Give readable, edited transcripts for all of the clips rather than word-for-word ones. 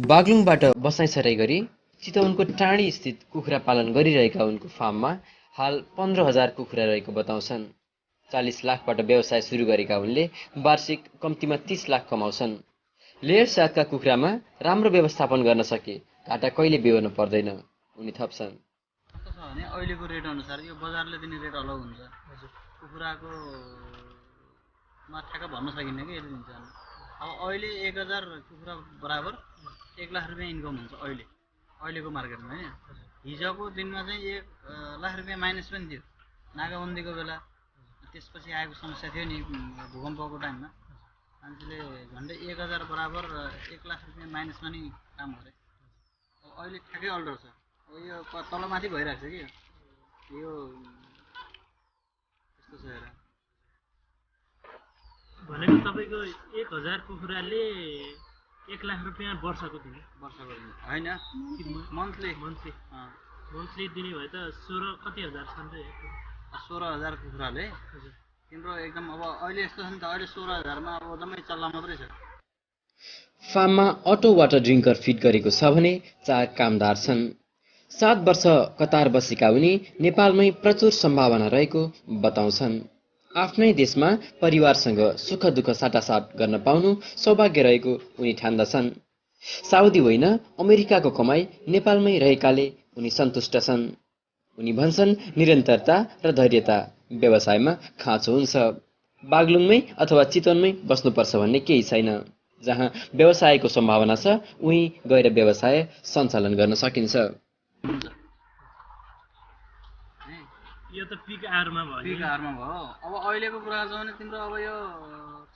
बागलुङबाट बसाइसराई गरी चितवनको टाँडी स्थित कुखुरा पालन गरिरहेका उनको फार्ममा हाल 15,000 कुखुरा रहेको बताउँछन्। 40 लाखबाट व्यवसाय सुरु गरेका उनले वार्षिक कम्तीमा 30 लाख कमाउँछन्। लेयर साथका कुखुरामा राम्रो व्यवस्थापन गर्न सके घाटा कहिले बेहोर्न पर्दैन, उनी थप्छन्। अहिलेको रेट अनुसार यो बजारले दिने रेट अलग हुन्छ। कुखुराको ठ्याक्क भन्न सकिन्न कि यति दिन्छ। अब अहिले 1000 कुखुरा बराबर 1 लाख रुपियाँ इन्कम हुन्छ अहिलेको मार्केटमा हैन। हिजोको दिनमा चाहिँ 1 लाख रुपियाँ माइनस पनि थियो नाकाबन्दीको बेला। त्यसपछि आएको समस्या थियो नि भूकम्पको टाइममा, मान्छेले झन्डै 1000 बराबर 1 लाख रुपियाँ माइनसमा नि काम गरे। अहिले ठ्याक्कै अल्टर छ। यो तलमाथि भइरहेको छ कि यो त्यस्तो छ हेर। भनेको तपाईको 1000 कुखुराले 1 लाख रुपियाँ वर्षको दिने हैन, मन्थली दिने भए त 16 कति हजार छन् त 16,000 कुखुराले तिम्रो एकदम अब अहिले यस्तो छ नि त। अहिले 16,000 मा अब जम्मै चल्ला मात्रै छ। फार्ममा अटो वाटर ड्रिङ्कर फिट गरेको छ भने 4 कामदार छन्। 7 वर्ष कतार बसेका उनी नेपालमै प्रचुर सम्भावना रहेको बताउँछन्। आफ्नै देशमा परिवारसँग सुख दुःख साटासाट गर्न पाउनु सौभाग्य रहेको उनी ठान्दछन्। साउदी होइन अमेरिकाको कमाई नेपालमै रहेकाले उनी सन्तुष्ट छन्। उनी भन्छन् निरन्तरता र धैर्यता व्यवसायमा खाँचो हुन्छ। बागलुङमै अथवा चितवनमै बस्नुपर्छ भन्ने केही छैन। जहाँ व्यवसायको सम्भावना छ उही गएर व्यवसाय सञ्चालन गर्न सकिन्छ। यो त पिक आरमा भयो। अब अहिलेको कुरा छ भने तिम्रो अब यो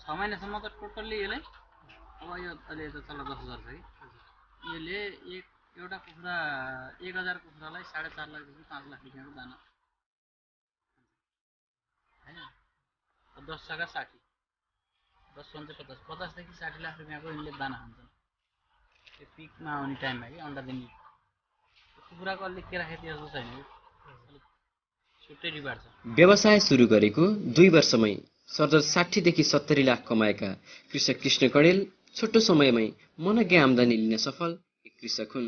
6 महिनासम्म त टोटल्ली यसले अब यो अहिले त चल्ला 10,000 छ कि यसले एउटा कुखुरा 1000 कुखुरालाई 4.5 लाखदेखि 5 लाख रुपियाँको दाना हैन। 10 छका 60, 10 पन्चे 50, 50 देखि 60 लाख रुपियाँको यिनले दाना खान्छन्। त्यो पिकमा आउने टाइममा कि अन्डा दिने कुखुराको अलि केराखेती जस्तो छैन कि छुट्टै डिपार्ट छ। व्यवसाय सुरु गरेको 2 वर्षमै सरदर 60 देखि 70 लाख कमाएका कृषक कृष्ण कण्डेल छोटो समयमै मनग्गे आम्दानी लिन सफल एक कृषक हुन्।